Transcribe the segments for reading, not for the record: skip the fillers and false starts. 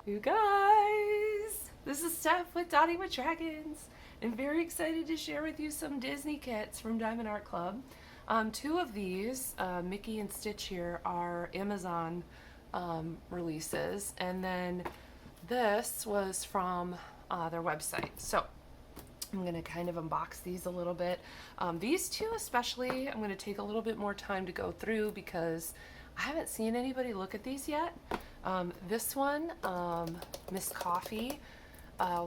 You guys, this is Steph with Dottie with Dragons. I'm very excited to share with you some Disney kits from Diamond Art Club. Two of these, Mickey and Stitch here, are Amazon releases, and then this was from their website. So I'm going to kind of unbox these a little bit. These two especially, I'm going to take a little bit more time to go through because I haven't seen anybody look at these yet. This one, Miss Coffee,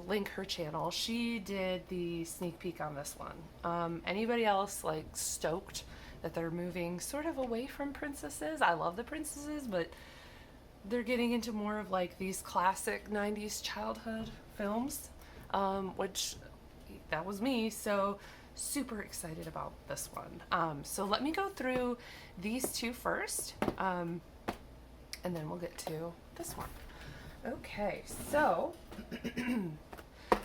link her channel. She did the sneak peek on this one. Anybody else like stoked that they're moving sort of away from princesses? I love the princesses, but they're getting into more of like these classic 90s childhood films, which that was me. So super excited about this one. So let me go through these two first. And then we'll get to this one. Okay, so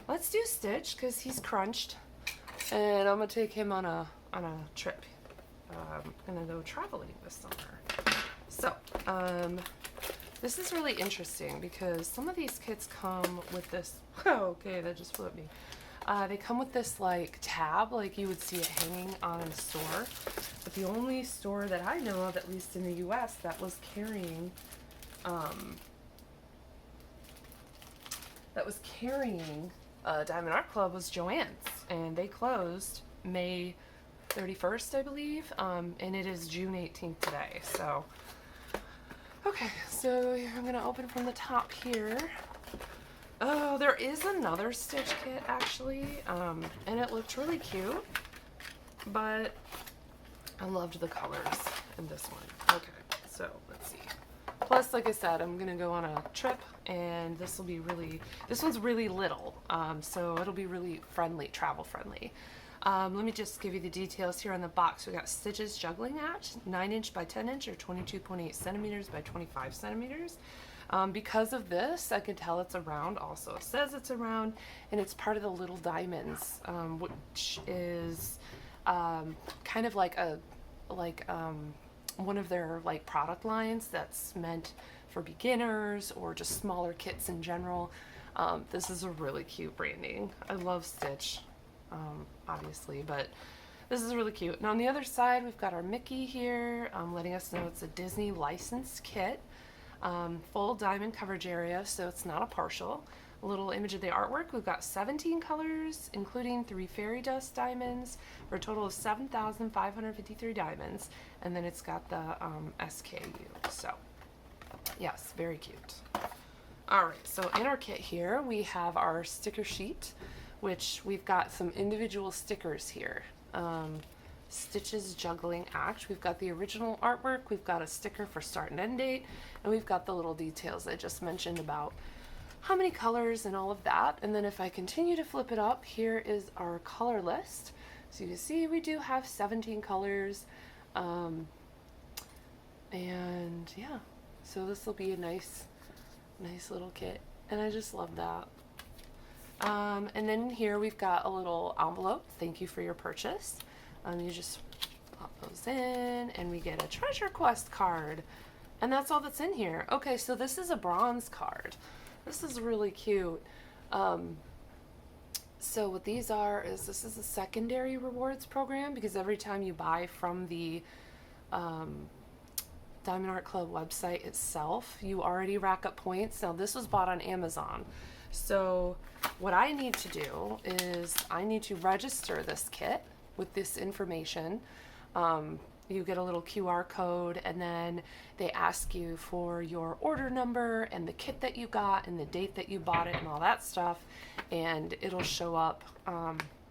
let's do Stitch because he's crunched, and I'm gonna take him on a trip. I'm gonna go traveling this summer. So this is really interesting because some of these kits come with this. Oh, okay, that just flew at me. They come with this like tab, like you would see it hanging on in a store. But the only store that I know of, at least in the US, that was carrying Diamond Art Club was Joann's, and they closed May 31st, I believe, and it is June 18th today. So, okay, so I'm gonna open from the top here. Oh, there is another Stitch kit actually, and it looked really cute, but I loved the colors in this one. Okay, so let's see. Plus, like I said, I'm gonna go on a trip, and this one's really little, so it'll be really friendly, travel friendly. Let me just give you the details here on the box. We got Stitch's Juggling Act, 9" by 10" or 22.8 centimeters by 25 centimeters. Because of this, I can tell it's a round. Also, it says it's a round, and it's part of the Little Diamonds, which is kind of like one of their like product lines that's meant for beginners or just smaller kits in general. This is a really cute branding. I love Stitch, obviously, but this is really cute. Now on the other side, we've got our Mickey here, letting us know it's a Disney licensed kit. Full diamond coverage area, so it's not a partial. A little image of the artwork. We've got 17 colors, including 3 fairy dust diamonds, for a total of 7,553 diamonds. And then it's got the SKU. So, yes, very cute. All right, so in our kit here, we have our sticker sheet, which we've got some individual stickers here. Stitch's Juggling Act. We've got the original artwork, we've got a sticker for start and end date, and we've got the little details I just mentioned about how many colors and all of that. And then if I continue to flip it up, here is our color list. So you can see we do have 17 colors. And yeah, so this will be a nice little kit. And I just love that. And then here we've got a little envelope. Thank you for your purchase. You just pop those in, and we get a treasure quest card. And that's all that's in here. Okay, so this is a bronze card. This is really cute. So what these are is this is a secondary rewards program, because every time you buy from the Diamond Art Club website itself, you already rack up points. Now this was bought on Amazon. So what I need to do is I need to register this kit with this information. You get a little QR code, and then they ask you for your order number and the kit that you got and the date that you bought it and all that stuff, and it'll show up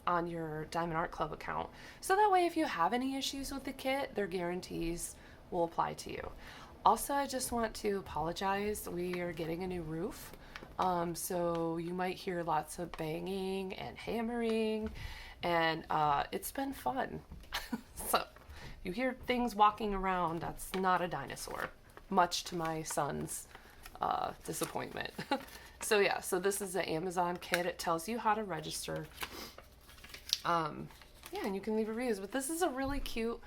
on your Diamond Art Club account. So that way if you have any issues with the kit, their guarantees will apply to you. Also, I just want to apologize. We are getting a new roof, so you might hear lots of banging and hammering, and it's been fun. So you hear things walking around, that's not a dinosaur, much to my son's disappointment. So yeah, so this is an Amazon kit. It tells you how to register. Yeah, and you can leave reviews, but this is a really cute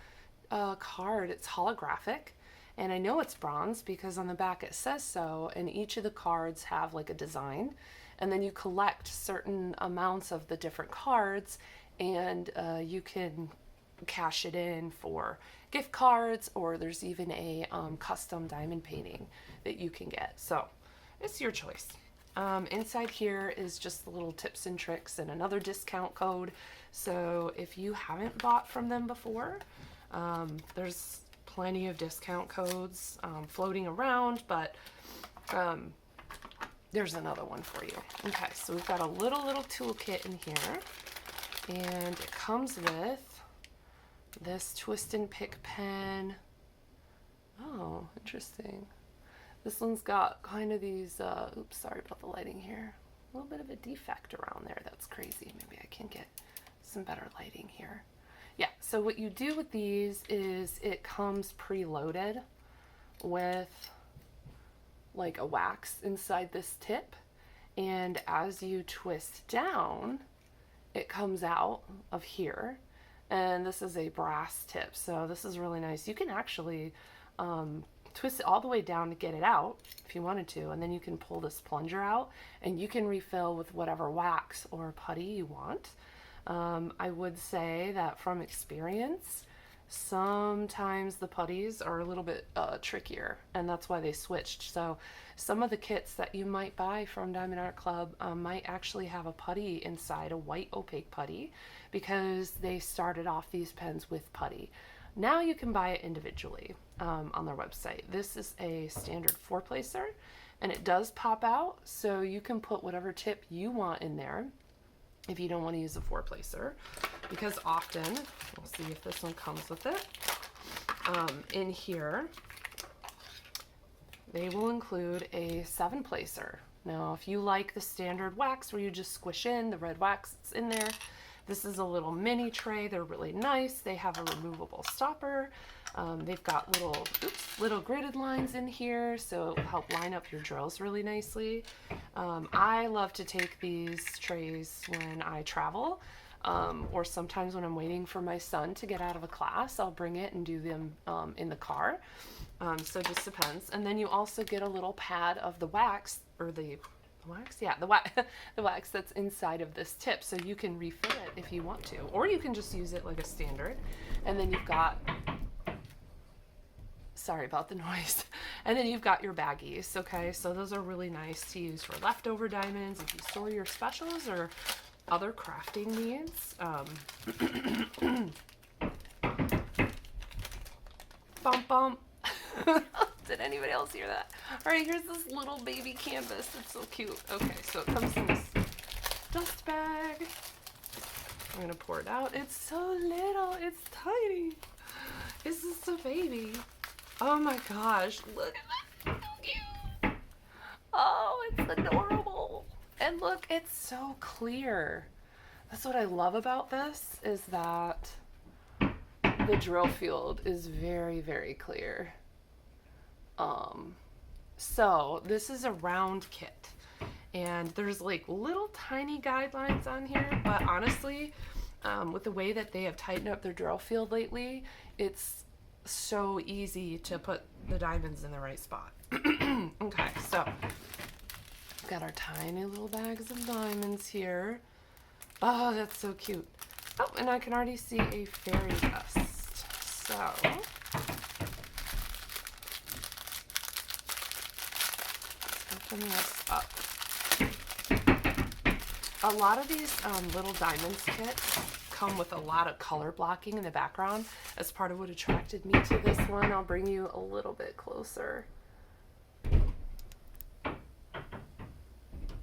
card. It's holographic, And I know it's bronze because on the back it says so, and each of the cards have like a design. And then you collect certain amounts of the different cards, and you can cash it in for gift cards, or there's even a custom diamond painting that you can get. So it's your choice. Inside here is just the little tips and tricks and another discount code. So if you haven't bought from them before, there's plenty of discount codes floating around, but there's another one for you. Okay, so we've got a little toolkit in here, and it comes with this twist and pick pen. Oh, interesting. This one's got kind of these, oops, sorry about the lighting here. A little bit of a defect around there. That's crazy. Maybe I can get some better lighting here. Yeah, so what you do with these is it comes preloaded with like a wax inside this tip, and as you twist down, it comes out of here, and this is a brass tip, so this is really nice. You can actually twist it all the way down to get it out if you wanted to, and then you can pull this plunger out and you can refill with whatever wax or putty you want. I would say that from experience, sometimes the putties are a little bit trickier, and that's why they switched. So some of the kits that you might buy from Diamond Art Club might actually have a putty inside, a white opaque putty, because they started off these pens with putty. Now you can buy it individually on their website. This is a standard 4-placer, and it does pop out, so you can put whatever tip you want in there if you don't want to use a 4-placer, because often, we'll see if this one comes with it, in here, they will include a 7-placer. Now, if you like the standard wax where you just squish in the red wax that's in there, this is a little mini tray. They're really nice. They have a removable stopper. They've got little gridded lines in here, so it'll help line up your drills really nicely. I love to take these trays when I travel, or sometimes when I'm waiting for my son to get out of a class. I'll bring it and do them in the car. So it just depends. And then you also get a little pad of the wax, or the wax? Yeah, the wax that's inside of this tip, so you can refill it if you want to, or you can just use it like a standard. And then you've got, sorry about the noise, and then you've got your baggies. Okay, so those are really nice to use for leftover diamonds if you store your specials or other crafting needs. Bump bump. Did anybody else hear that? All right, here's this little baby canvas. It's so cute. Okay, so it comes in this dust bag. I'm gonna pour it out. It's so little. It's tiny. It's just a baby. Oh my gosh, look at that. So cute. Oh, it's adorable. And look, it's so clear. That's what I love about this, is that the drill field is very, very clear. So this is a round kit, and there's like little tiny guidelines on here, but honestly, with the way that they have tightened up their drill field lately, it's so easy to put the diamonds in the right spot. Okay, so we've got our tiny little bags of diamonds here. Oh, that's so cute. Oh, and I can already see a fairy dust. So open this up. A lot of these little diamonds kits come with a lot of color blocking in the background. As part of what attracted me to this one, I'll bring you a little bit closer.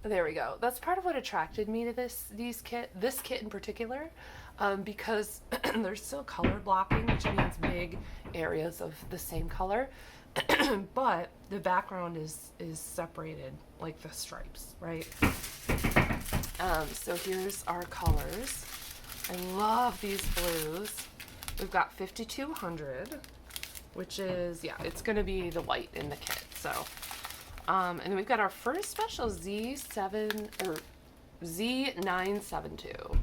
There we go. That's part of what attracted me to this kit in particular, because there's still color blocking, which means big areas of the same color. But the background is separated like the stripes, right? So here's our colors. I love these blues. We've got 5200, which is, yeah, it's going to be the white in the kit. So, and then we've got our first special Z972.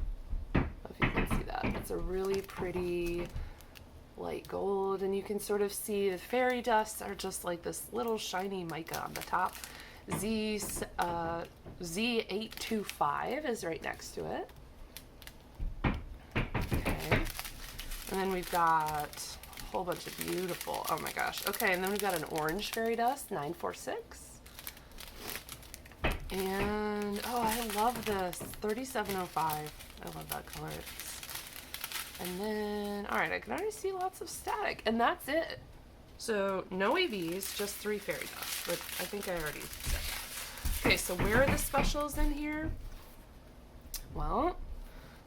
If you can see that, it's a really pretty light gold, and you can sort of see the fairy dusts are just like this little shiny mica on the top. Z825 is right next to it. Okay. And then we've got a whole bunch of beautiful, oh my gosh. Okay, and then we've got an orange fairy dust, 946. And, oh, I love this, 3705. I love that color. And then, all right, I can already see lots of static, and that's it. So no AVs, just 3 fairy dusts, but I think I already said that. Okay, so where are the specials in here? Well,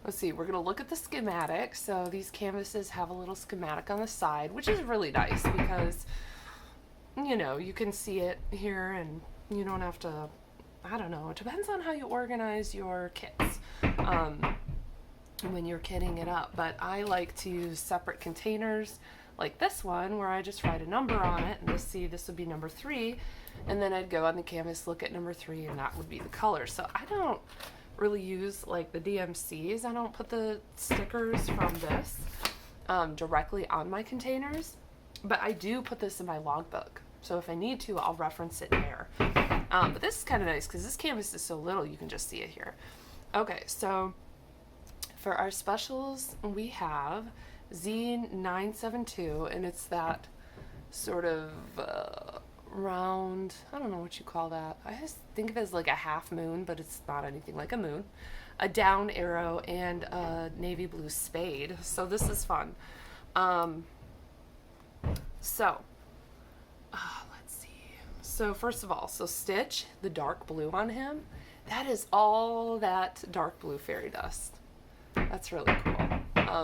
let's see, we're gonna look at the schematic. So these canvases have a little schematic on the side, which is really nice because, you know, you can see it here and you don't have to, I don't know, it depends on how you organize your kits when you're kitting it up. But I like to use separate containers like this one where I just write a number on it, and this would be number 3, and then I'd go on the canvas, look at number 3, and that would be the color. So I don't really use like the DMCs. I don't put the stickers from this directly on my containers, but I do put this in my logbook. So if I need to, I'll reference it there. But this is kind of nice because this canvas is so little, you can just see it here. Okay, so for our specials, we have Z972, and it's that sort of round, I don't know what you call that. I just think of it as like a half moon, but it's not anything like a moon. A down arrow and a navy blue spade. So this is fun. Let's see. So first of all, so Stitch, the dark blue on him, that is all that dark blue fairy dust. That's really cool.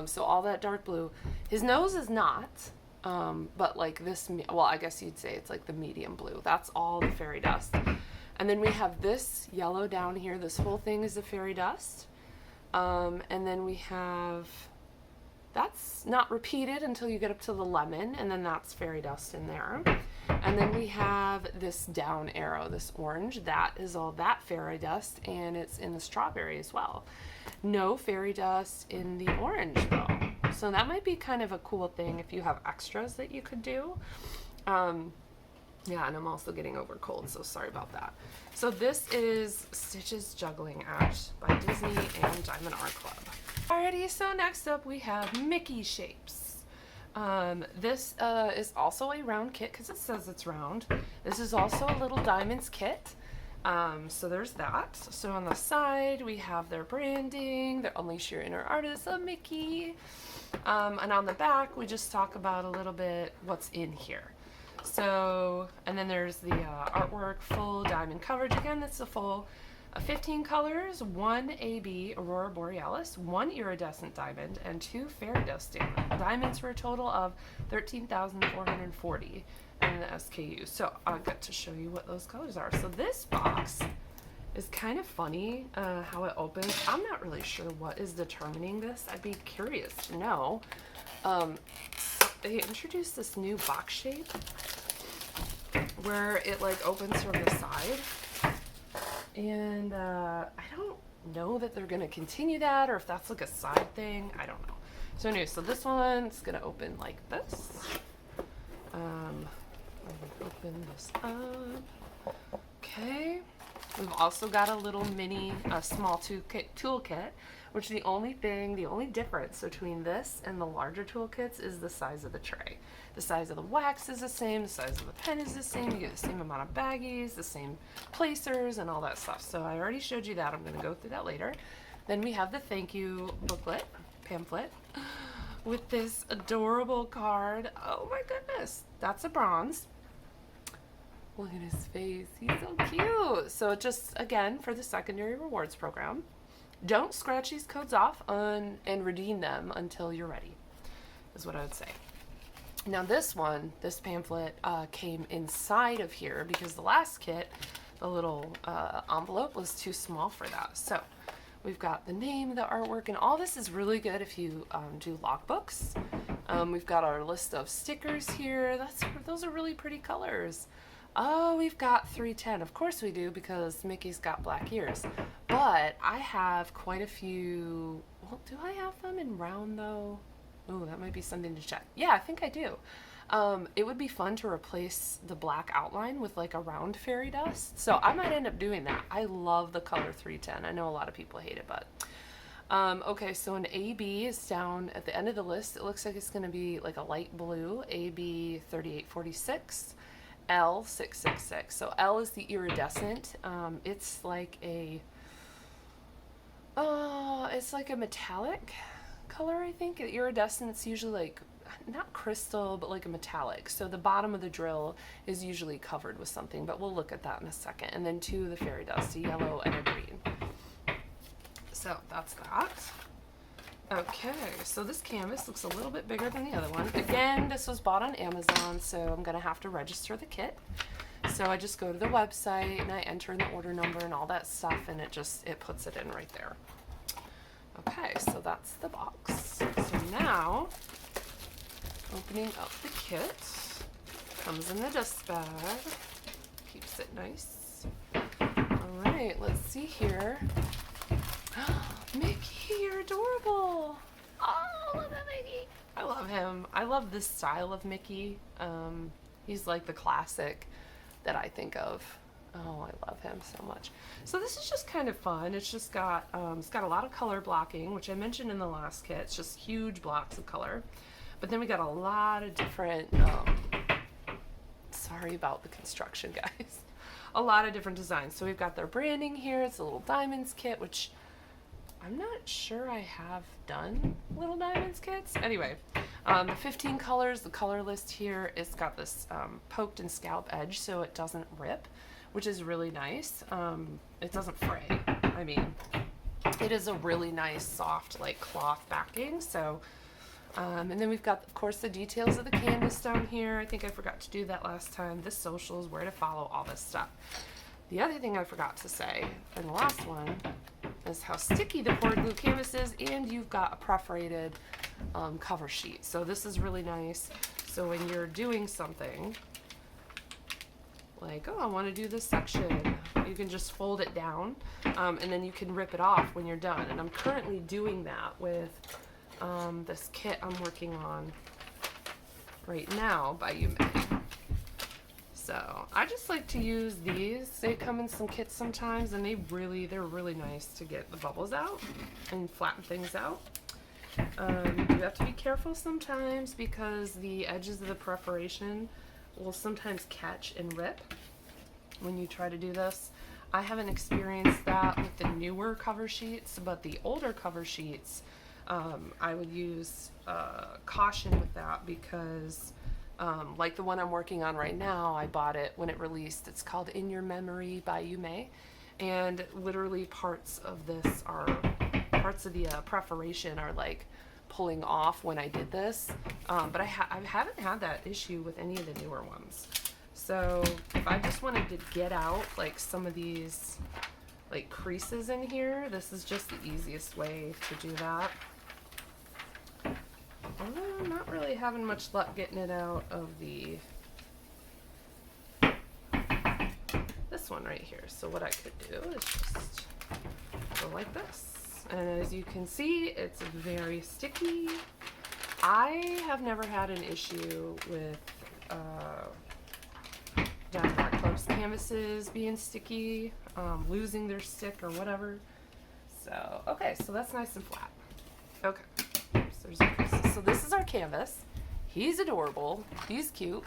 So all that dark blue. His nose is not, but like this, well, I guess you'd say it's like the medium blue. That's all the fairy dust. And then we have this yellow down here. This whole thing is the fairy dust. And then we have, that's not repeated until you get up to the lemon, and then that's fairy dust in there. And then we have this down arrow, this orange, that is all that fairy dust, and it's in the strawberry as well. No fairy dust in the orange though. So that might be kind of a cool thing if you have extras that you could do. Yeah, and I'm also getting over cold, so sorry about that. So this is Stitch's Juggling Act by Disney and Diamond Art Club. Alrighty, so next up we have Mickey shapes. This is also a round kit because it says it's round. This is also a little diamonds kit. So there's that. So on the side we have their branding, their Unleash Your Inner Artist of Mickey. And on the back we just talk about a little bit what's in here. So, and then there's the artwork, full diamond coverage. Again, that's a full 15 colors, 1 AB Aurora Borealis, 1 iridescent diamond, and 2 fairy dust diamonds for a total of 13,440 in the SKU. So I'll get to show you what those colors are. So this box is kind of funny how it opens. I'm not really sure what is determining this. I'd be curious to know. They introduced this new box shape where it like opens from the side, and I don't know that they're gonna continue that or if that's like a side thing. I don't know. So anyway, so this one's gonna open like this. Let me open this up. Okay. We've also got a little mini, small toolkit, which the only difference between this and the larger toolkits is the size of the tray. The size of the wax is the same, the size of the pen is the same, you get the same amount of baggies, the same placers, and all that stuff. So I already showed you that, I'm gonna go through that later. Then we have the thank you pamphlet, with this adorable card. Oh my goodness, that's a bronze. Look at his face, he's so cute. So just, again, for the secondary rewards program, don't scratch these codes off and redeem them until you're ready, is what I would say. Now this pamphlet came inside of here because the last kit, the little envelope was too small for that. So we've got the name, the artwork, and all this is really good if you do logbooks. We've got our list of stickers here. Those are really pretty colors. Oh, we've got 310. Of course we do, because Mickey's got black ears. But I have quite a few. Well, do I have them in round though? Ooh, that might be something to check. Yeah, I think I do. It would be fun to replace the black outline with like a round fairy dust. So I might end up doing that. I love the color 310. I know a lot of people hate it, but okay, so an AB is down at the end of the list. It looks like it's going to be like a light blue, AB 3846, L 666. So L is the iridescent. It's like a metallic color, I think. Iridescent's usually like not crystal, but like a metallic. So the bottom of the drill is usually covered with something, but we'll look at that in a second. And then two of the fairy dust, a yellow and a green. So that's that. Okay, so this canvas looks a little bit bigger than the other one. Again, this was bought on Amazon, so I'm gonna have to register the kit. So I just go to the website and I enter in the order number and all that stuff, and it puts it in right there. Okay, so that's the box. So now, opening up the kit. Comes in the dust bag. Keeps it nice. All right, let's see here. Mickey, you're adorable. Oh, look at Mickey. I love him. I love this style of Mickey. He's like the classic that I think of. Oh, I love him so much. So this is just kind of fun. It's just got it's got a lot of color blocking, which I mentioned in the last kit. It's just huge blocks of color. But then we got a lot of different sorry about the construction, guys. A lot of different designs. So we've got their branding here. It's a little diamonds kit, which I'm not sure I have done little diamonds kits. Anyway, the 15 colors, the color list here, it's got this poked and scalp edge so it doesn't rip, which is really nice. It doesn't fray. I mean, it is a really nice soft like cloth backing. So, and then we've got, of course, the details of the canvas down here. I think I forgot to do that last time. The socials, where to follow, all this stuff. The other thing I forgot to say in the last one is how sticky the poured glue canvas is, and you've got a perforated cover sheet. So this is really nice. So when you're doing something like, oh, I want to do this section, you can just fold it down, and then you can rip it off when you're done. And I'm currently doing that with this kit I'm working on right now by Yume. So I just like to use these. They come in some kits sometimes, and they're really nice to get the bubbles out and flatten things out. You have to be careful sometimes because the edges of the perforation will sometimes catch and rip when you try to do this. I haven't experienced that with the newer cover sheets, but the older cover sheets, I would use caution with that because like the one I'm working on right now, I bought it when it released. It's called In Your Memory by Yume, and literally parts of the perforation are like pulling off when I did this, but I haven't had that issue with any of the newer ones. So if I just wanted to get out like some of these like creases in here, this is just the easiest way to do that. I'm not really having much luck getting it out of this one right here. So what I could do is just go like this. And as you can see, it's very sticky. I have never had an issue with Diamond Art Club's canvases being sticky, losing their stick or whatever. So, okay, so that's nice and flat. Okay. So this is our canvas. He's adorable. He's cute.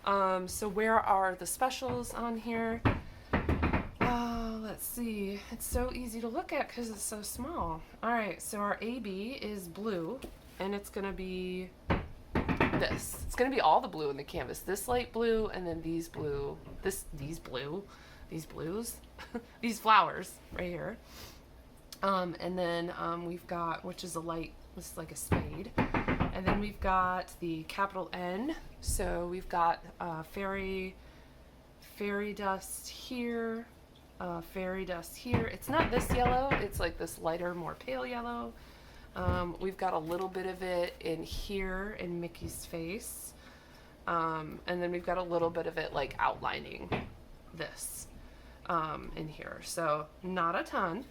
So where are the specials on here? Let's see. It's so easy to look at because it's so small. All right, so our AB is blue, and it's going to be this. It's going to be all the blue in the canvas. This light blue, and then these blue. These blues, these flowers right here. And then we've got, which is a light. This is like a spade. And then we've got the capital N. So we've got fairy dust here, fairy dust here. It's not this yellow. It's like this lighter, more pale yellow. We've got a little bit of it in here in Mickey's face. And then we've got a little bit of it like outlining this in here. So not a ton.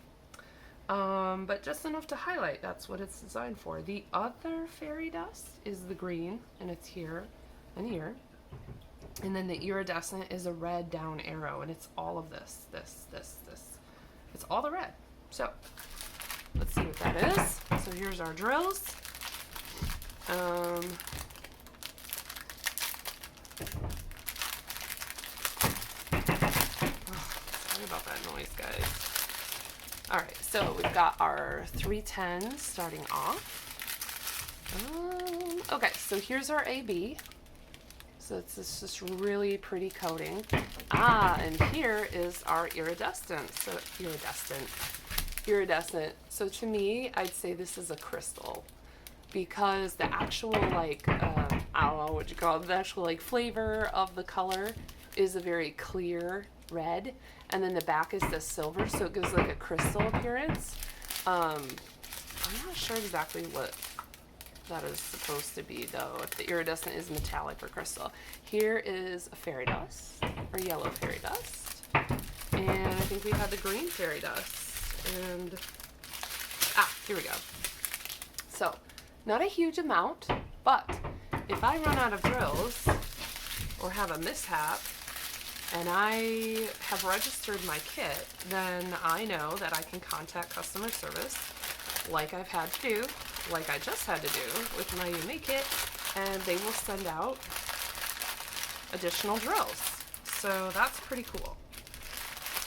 But just enough to highlight. That's what it's designed for. The other fairy dust is the green, and it's here and here. And then the iridescent is a red down arrow, and it's all of this. It's all the red. So let's see what that is. So here's our drills. Sorry about that noise, guys. All right, so we've got our 310 starting off. Okay, so here's our AB. So it's this really pretty coating. And here is our iridescent. Iridescent. So to me, I'd say this is a crystal, because the actual like I don't know what you call it, the actual like flavor of the color is a very clear red, and then the back is the silver, so it gives like a crystal appearance. I'm not sure exactly what that is supposed to be though, if the iridescent is metallic or crystal. Here is a fairy dust, or yellow fairy dust, and I think we had the green fairy dust, and here we go. So not a huge amount, but if I run out of drills or have a mishap and I have registered my kit, then I know that I can contact customer service like I've had to do, like I just had to do with my Yumi kit, and they will send out additional drills. So that's pretty cool.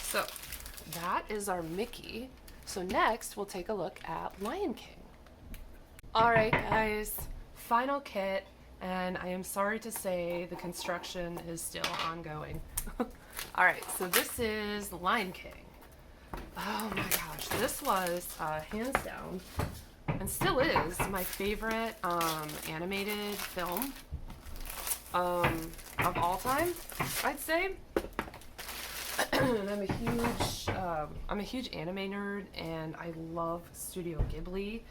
So that is our Mickey. So next we'll take a look at Lion King. All right, guys, final kit, and I am sorry to say the construction is still ongoing. All right, so this is Lion King. Oh my gosh, this was hands down, and still is, my favorite animated film of all time, I'd say. And I'm a huge anime nerd, and I love Studio Ghibli.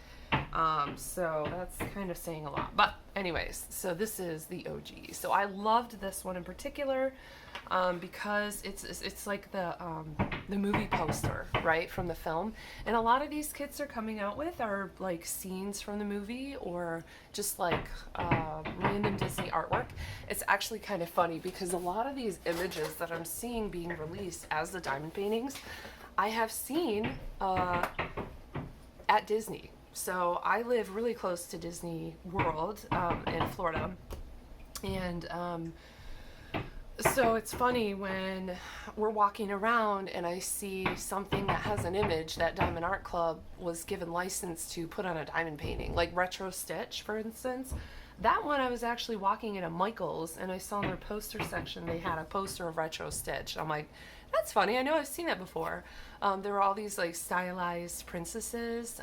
So that's kind of saying a lot. But anyways, so this is the OG. So I loved this one in particular because it's like the movie poster, right, from the film. And a lot of these kits are coming out with are like scenes from the movie, or just like random Disney artwork. It's actually kind of funny because a lot of these images that I'm seeing being released as the diamond paintings, I have seen at Disney. So I live really close to Disney World in Florida, and so it's funny when we're walking around and I see something that has an image that Diamond Art Club was given license to put on a diamond painting, like Retro Stitch, for instance. That one, I was actually walking in a Michael's and I saw in their poster section they had a poster of Retro Stitch. I'm like, that's funny, I know I've seen that before. There were all these like stylized princesses,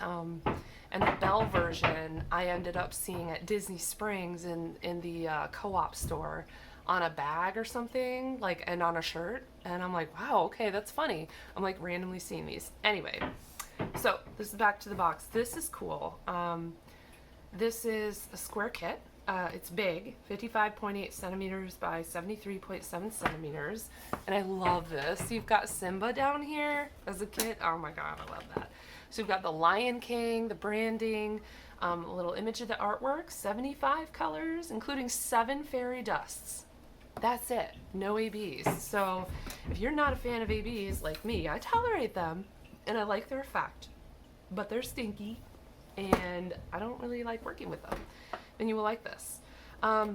and the Belle version I ended up seeing at Disney Springs in the co-op store on a bag or something, like, and on a shirt, and I'm like, wow, okay, that's funny. I'm like randomly seeing these. Anyway, so this is back to the box. This is cool. This is a square kit. It's big, 55.8 centimeters by 73.7 centimeters, and I love this. You've got Simba down here as a kit. Oh my god, I love that. So we've got the Lion King, the branding, a little image of the artwork, 75 colors, including 7 fairy dusts. That's it, no ABs. So if you're not a fan of ABs like me, I tolerate them and I like their effect, but they're stinky and I don't really like working with them. And you will like this. I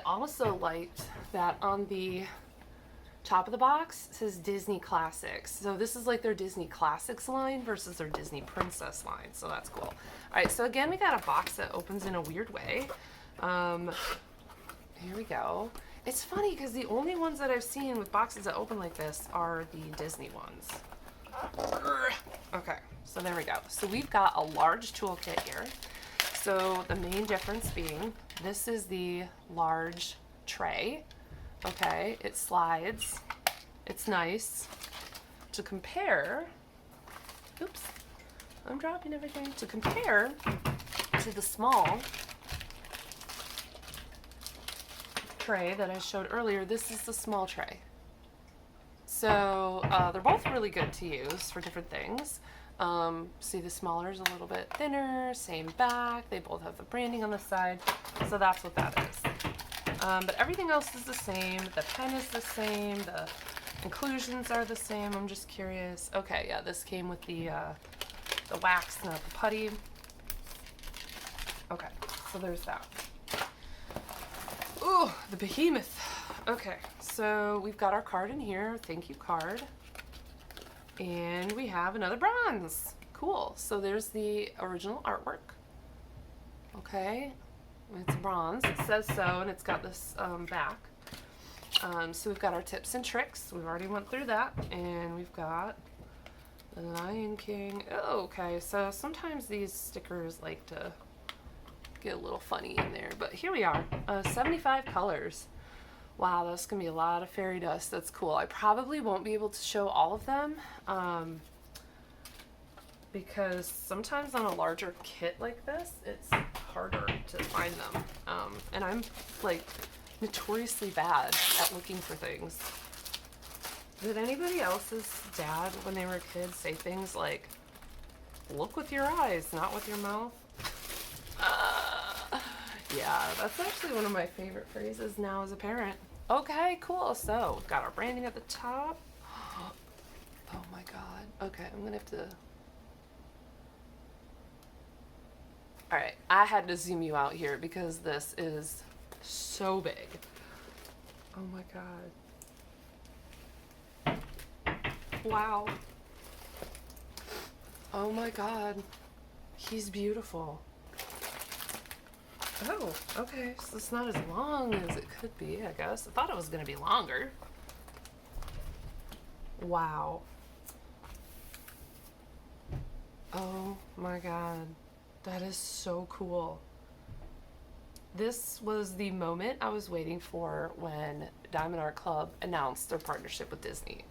also liked that on the top of the box it says Disney Classics. So this is like their Disney Classics line versus their Disney Princess line. So that's cool. All right, so again, we got a box that opens in a weird way. Here we go. It's funny because the only ones that I've seen with boxes that open like this are the Disney ones. Okay, so there we go. So we've got a large toolkit here. So the main difference being, this is the large tray. Okay, it slides. It's nice. To compare, oops, I'm dropping everything. To compare to the small tray that I showed earlier, this is the small tray. So they're both really good to use for different things. See, the smaller is a little bit thinner, same back. They both have the branding on the side. So that's what that is. But everything else is the same. The pen is the same. The inclusions are the same. I'm just curious. Okay, yeah, this came with the wax, not the putty. Okay, so there's that. Ooh, the behemoth. Okay, so we've got our card in here. Thank you card. And we have another bronze. Cool. So there's the original artwork. Okay. It's bronze. It says so, and it's got this back. So we've got our tips and tricks. We've already went through that. And we've got the Lion King. Oh, okay. So sometimes these stickers like to get a little funny in there. But here we are. 75 colors. Wow, that's going to be a lot of fairy dust. That's cool. I probably won't be able to show all of them because sometimes on a larger kit like this, it's harder to find them. And I'm like notoriously bad at looking for things. Did anybody else's dad, when they were kids, say things like, look with your eyes, not with your mouth? Yeah, that's actually one of my favorite phrases now as a parent. Okay, cool. So, we've got our branding at the top. Oh my god. Okay, I'm gonna have to... Alright, I had to zoom you out here because this is so big. Oh my god. Wow. Oh my god. He's beautiful. Oh, okay. So it's not as long as it could be, I guess. I thought it was going to be longer. Wow. Oh my god. That is so cool. This was the moment I was waiting for when Diamond Art Club announced their partnership with Disney.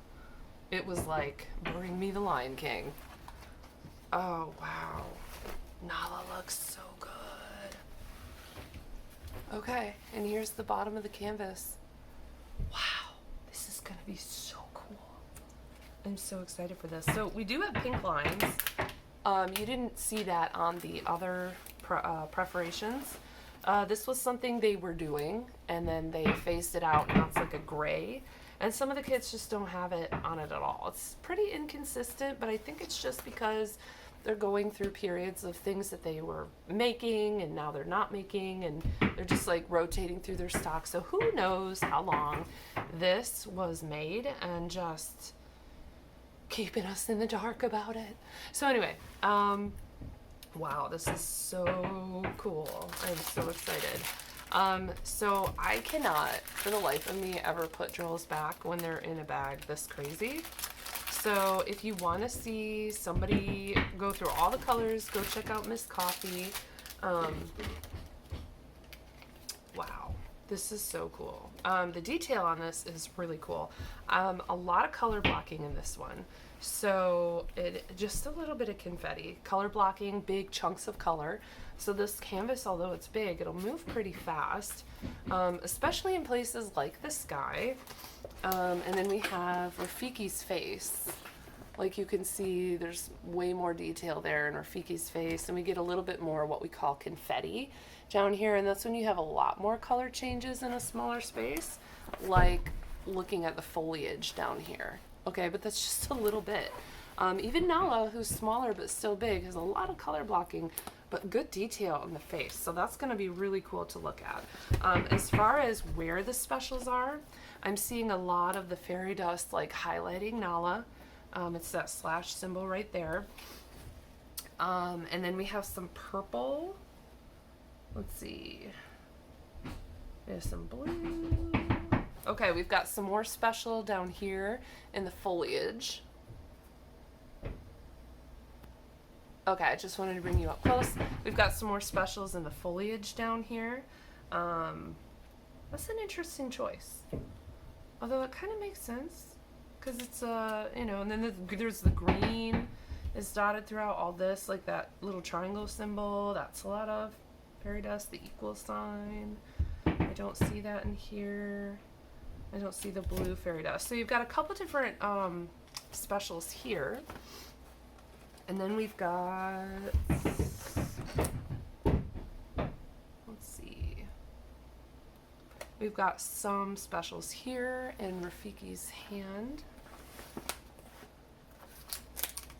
It was like, bring me the Lion King. Oh, wow. Nala looks so good. Okay, and here's the bottom of the canvas. Wow, this is gonna be so cool. I'm so excited for this. So we do have pink lines. You didn't see that on the other preparations. This was something they were doing, and then they phased it out. Now it's like a gray. And some of the kids just don't have it on it at all. It's pretty inconsistent, but I think it's just because they're going through periods of things that they were making and now they're not making, and they're just like rotating through their stock. So who knows how long this was made and just keeping us in the dark about it. So anyway, wow, this is so cool. I'm so excited. So I cannot for the life of me ever put drills back when they're in a bag this crazy. So if you want to see somebody go through all the colors, go check out Miss Coffee. Wow, this is so cool. The detail on this is really cool. A lot of color blocking in this one. So just a little bit of confetti. Color blocking, big chunks of color. So this canvas, although it's big, it'll move pretty fast, especially in places like the sky. And then we have Rafiki's face. Like you can see, there's way more detail there in Rafiki's face, and we get a little bit more what we call confetti down here, and that's when you have a lot more color changes in a smaller space, like looking at the foliage down here. Okay, but that's just a little bit. Even Nala, who's smaller but still big, has a lot of color blocking, but good detail on the face. So that's going to be really cool to look at. As far as where the specials are, I'm seeing a lot of the fairy dust like highlighting Nala. It's that slash symbol right there. And then we have some purple. Let's see. There's some blue. Okay, we've got some more special down here in the foliage. Okay, I just wanted to bring you up close. We've got some more specials in the foliage down here. That's an interesting choice. Although it kind of makes sense because it's, you know, and then there's the green is dotted throughout all this, like that little triangle symbol. That's a lot of fairy dust, the equal sign. I don't see that in here. I don't see the blue fairy dust. So you've got a couple different specials here. And then we've got, let's see, we've got some specials here in Rafiki's hand.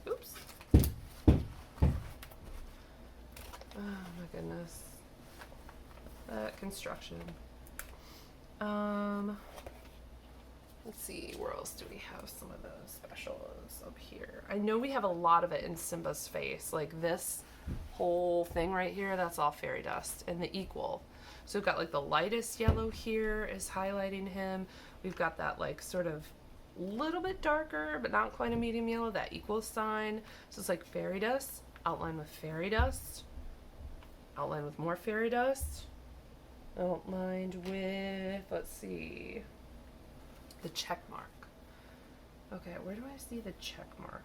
Oops. Oh my goodness. That construction. Let's see, where else do we have some of those specials up here? I know we have a lot of it in Simba's face. Like this whole thing right here, that's all fairy dust. And the equal. So we've got like the lightest yellow here is highlighting him. We've got that like sort of little bit darker, but not quite a medium yellow, that equal sign. So it's like fairy dust, outline with fairy dust, outline with more fairy dust, outlined with, let's see, the check mark. Okay, where do I see the check mark?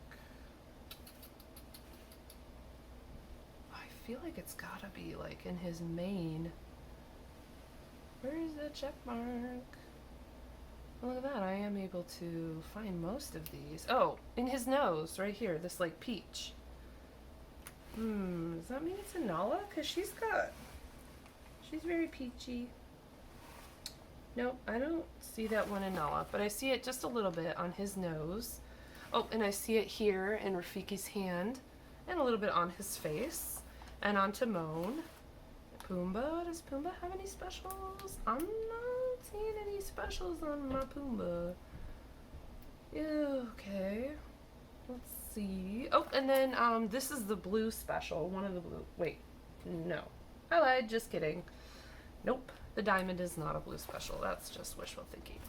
I feel like it's gotta be like in his mane. Where is the check mark? Oh, look at that, I am able to find most of these. Oh, in his nose, right here, this like peach. Does that mean it's a Nala? Because she's very peachy. Nope, I don't see that one in Nala, but I see it just a little bit on his nose. Oh, and I see it here in Rafiki's hand, and a little bit on his face, and on Timon. Pumbaa, does Pumbaa have any specials? I'm not seeing any specials on my Pumbaa. Yeah, okay. Let's see. Oh, and then this is the blue special, one of the blue. Wait, no. I lied, just kidding. Nope. The diamond is not a blue special. That's just wishful thinking.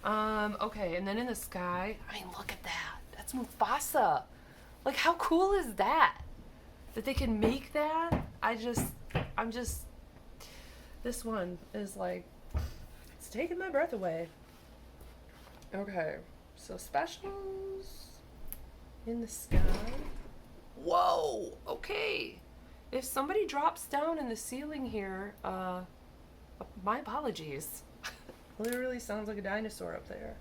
Okay, and then in the sky, I mean, look at that. That's Mufasa. Like, how cool is that? That they can make that? I'm just, this one is like, it's taking my breath away. Okay, so specials in the sky. Whoa, okay. If somebody drops down in the ceiling here, my apologies. Literally sounds like a dinosaur up there.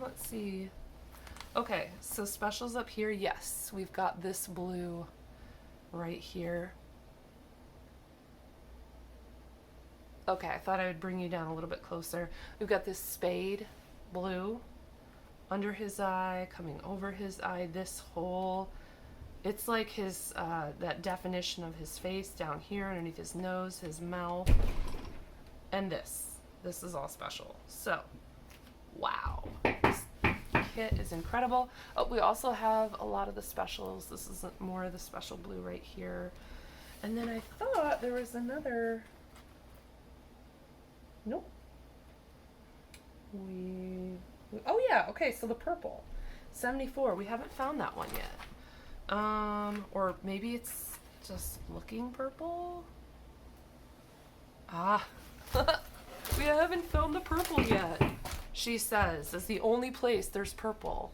Let's see. Okay, so specials up here, yes. We've got this blue right here. Okay, I thought I would bring you down a little bit closer. We've got this spade blue under his eye, coming over his eye, this hole. It's like his, that definition of his face down here underneath his nose, his mouth, and this. This is all special. So, wow. This kit is incredible. Oh, we also have a lot of the specials. This is more of the special blue right here. And then I thought there was another, nope. Oh yeah, okay, so the purple. 74, we haven't found that one yet. Or maybe it's just looking purple? Ah, we haven't found the purple yet. She says, it's the only place there's purple.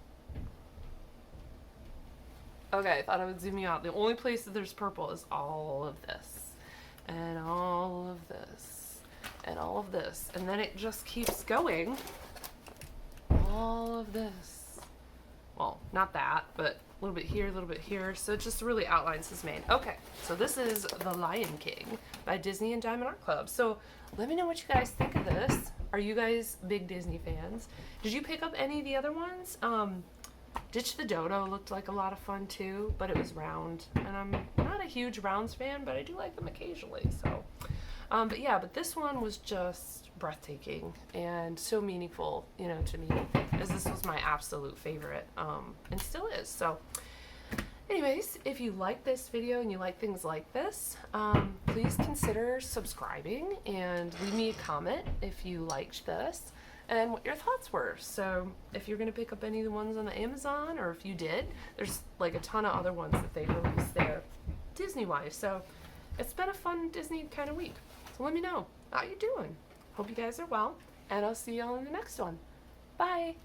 Okay, I thought I would zoom you out. The only place that there's purple is all of this, and all of this, and all of this. And then it just keeps going. All of this. Well, not that, but a little bit here, a little bit here. So it just really outlines his mane. Okay, so this is The Lion King by Disney and Diamond Art Club. So let me know what you guys think of this. Are you guys big Disney fans? Did you pick up any of the other ones? Ditch the Dodo looked like a lot of fun too, but it was round. And I'm not a huge rounds fan, but I do like them occasionally. So, but yeah, but this one was just breathtaking and so meaningful, you know, to me, as this was my absolute favorite, and still is. So anyways, if you like this video and you like things like this, please consider subscribing and leave me a comment if you liked this and what your thoughts were. So if you're going to pick up any of the ones on the Amazon, or if you did, there's like a ton of other ones that they released there Disney-wise. So it's been a fun Disney kind of week. So let me know how you doing. Hope you guys are well, and I'll see you all in the next one. Bye!